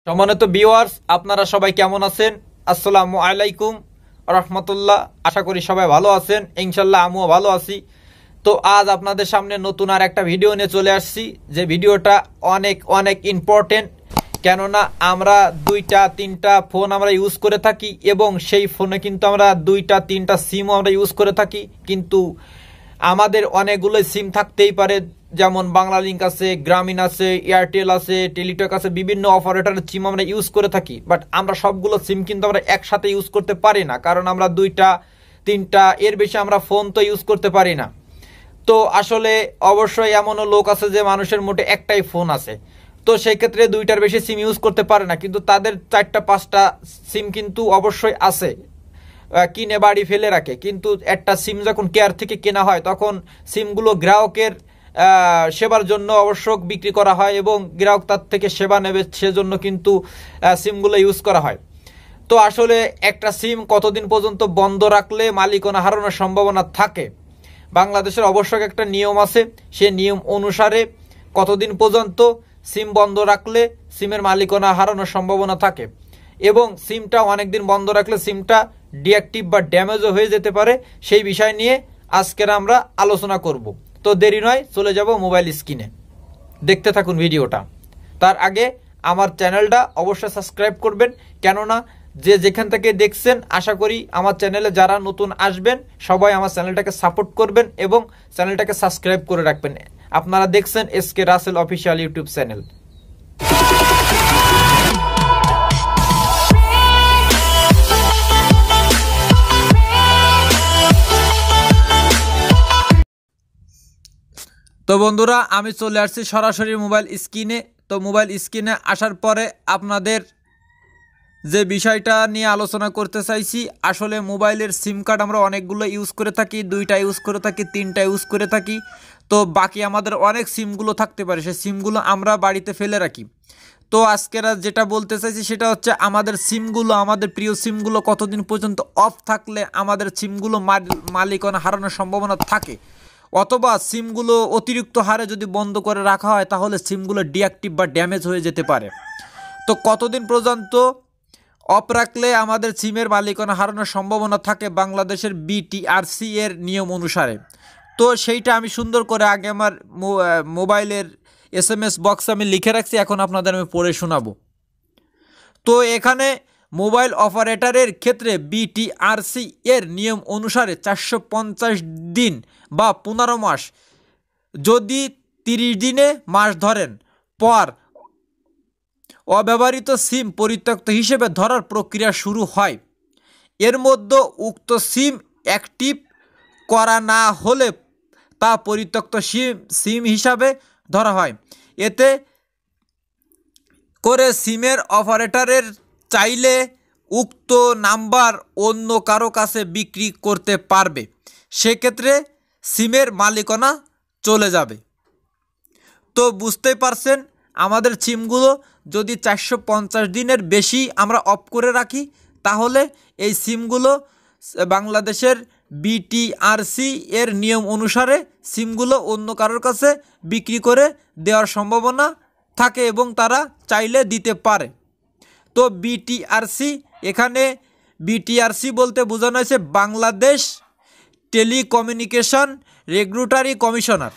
সম্মানিত ভিউয়ার্স, আপনারা সবাই কেমন আছেন? আসসালামু আলাইকুম রহমতুল্লাহ। আশা করি সবাই ভালো আছেন। ইনশাল্লাহ আমিও ভালো আছি। তো আজ আপনাদের সামনে নতুন আর একটা ভিডিও নিয়ে চলে আসছি, যে ভিডিওটা অনেক অনেক ইম্পর্টেন্ট। কেননা আমরা দুইটা তিনটা ফোন আমরা ইউজ করে থাকি এবং সেই ফোনে কিন্তু আমরা দুইটা তিনটা সিমও আমরা ইউজ করে থাকি, কিন্তু আমাদের অনেকগুলো সিম থাকতেই পারে। যেমন বাংলা লিঙ্ক আছে, গ্রামীণ আছে, এয়ারটেল আছে, টেলিটক আছে, বিভিন্ন অপারেটরের সিম আমরা ইউজ করে থাকি। বাট আমরা সবগুলো সিম কিন্তু আমরা একসাথে ইউজ করতে পারি না, কারণ আমরা দুইটা তিনটা এর বেশি আমরা ফোন তো ইউজ করতে পারি না। তো আসলে অবশ্যই এমনও লোক আছে যে মানুষের মোটে একটাই ফোন আছে, তো সেই ক্ষেত্রে দুইটার বেশি সিম ইউজ করতে পারে না, কিন্তু তাদের চারটা পাঁচটা সিম কিন্তু অবশ্যই আছে, কিনে বাড়ি ফেলে রাখে। কিন্তু একটা সিম যখন কেয়ার থেকে কেনা হয় তখন সিমগুলো গ্রাহকের সেবার জন্য অবশ্যক বিক্রি করা হয় এবং গ্রাহক তার থেকে সেবা নেবে, সেজন্য কিন্তু সিমগুলো ইউজ করা হয়। তো আসলে একটা সিম কতদিন পর্যন্ত বন্ধ রাখলে মালিকানা হারানোর সম্ভাবনা থাকে? বাংলাদেশের অবশ্যক একটা নিয়ম আছে, সে নিয়ম অনুসারে কতদিন পর্যন্ত সিম বন্ধ রাখলে সিমের মালিকানা হারানোর সম্ভাবনা থাকে, এবং সিমটা অনেকদিন বন্ধ রাখলে সিমটা ডিঅ্যাক্টিভ বা ড্যামেজও হয়ে যেতে পারে। সেই বিষয় নিয়ে আজকের আমরা আলোচনা করব। তো দেরি নয়, চলে যাব মোবাইল স্ক্রিনে, দেখতে থাকুন ভিডিওটা। তার আগে আমার চ্যানেলটা অবশ্যই সাবস্ক্রাইব করবেন, কেননা যে যেখান থেকে দেখছেন আশা করি আমার চ্যানেলে যারা নতুন আসবেন সবাই আমার চ্যানেলটাকে সাপোর্ট করবেন এবং চ্যানেলটাকে সাবস্ক্রাইব করে রাখবেন। আপনারা দেখছেন SK Rasel official YouTube channel. তো বন্ধুরা, আমি চলে আসছি সরাসরি মোবাইল স্ক্রিনে। তো মোবাইল স্ক্রিনে আসার পরে আপনাদের যে বিষয়টা নিয়ে আলোচনা করতে চাইছি, আসলে মোবাইলের সিম কার্ড আমরা অনেকগুলো ইউজ করে থাকি, দুইটা ইউজ করে থাকি, তিনটা ইউজ করে থাকি। তো বাকি আমাদের অনেক সিমগুলো থাকতে পারে, সেই সিমগুলো আমরা বাড়িতে ফেলে রাখি। তো আজকের যেটা বলতে চাইছি সেটা হচ্ছে আমাদের সিমগুলো, আমাদের প্রিয় সিমগুলো কতদিন পর্যন্ত অফ থাকলে আমাদের সিমগুলো মালিকানা হারানোর সম্ভাবনা থাকে, অথবা সিমগুলো অতিরিক্ত হারে যদি বন্ধ করে রাখা হয় তাহলে সিমগুলো ডিঅ্যাক্টিভ বা ড্যামেজ হয়ে যেতে পারে। তো কতদিন পর্যন্ত অফ রাখলে আমাদের সিমের মালিকানা হারানোর সম্ভাবনা থাকে বাংলাদেশের বিটিআরসি এর নিয়ম অনুসারে। তো সেইটা আমি সুন্দর করে আগে আমার মোবাইলের SMS বক্সে আমি লিখে রাখছি, এখন আপনাদের আমি পড়ে শোনাবো। তো এখানে মোবাইল অপারেটরের ক্ষেত্রে বিটিআরসি এর নিয়ম অনুসারে 450 দিন বা 15 মাস, যদি 30 দিনে মাস ধরেন পর অব্যবহৃত সিম পরিত্যক্ত হিসেবে ধরার প্রক্রিয়া শুরু হয়। এর মধ্যে উক্ত সিম অ্যাক্টিভ করা না হলে তা পরিত্যক্ত সিম হিসাবে ধরা হয়। এতে করে সিমের অপারেটরের চাইলে উক্ত নাম্বার অন্য কারো কাছে বিক্রি করতে পারবে, সেক্ষেত্রে সিমের মালিকানা চলে যাবে। তো বুঝতেই পারছেন, আমাদের সিমগুলো যদি 450 দিনের বেশি আমরা অফ করে রাখি তাহলে এই সিমগুলো বাংলাদেশের বিটিআরসি এর নিয়ম অনুসারে সিমগুলো অন্য কারোর কাছে বিক্রি করে দেওয়ার সম্ভাবনা থাকে এবং তারা চাইলে দিতে পারে। তো বিটিআরসি, এখানে বিটিআরসি বলতে বোঝানো হয়েছে বাংলাদেশ টেলিকমিউনিকেশন রেগুলেটরি কমিশনার।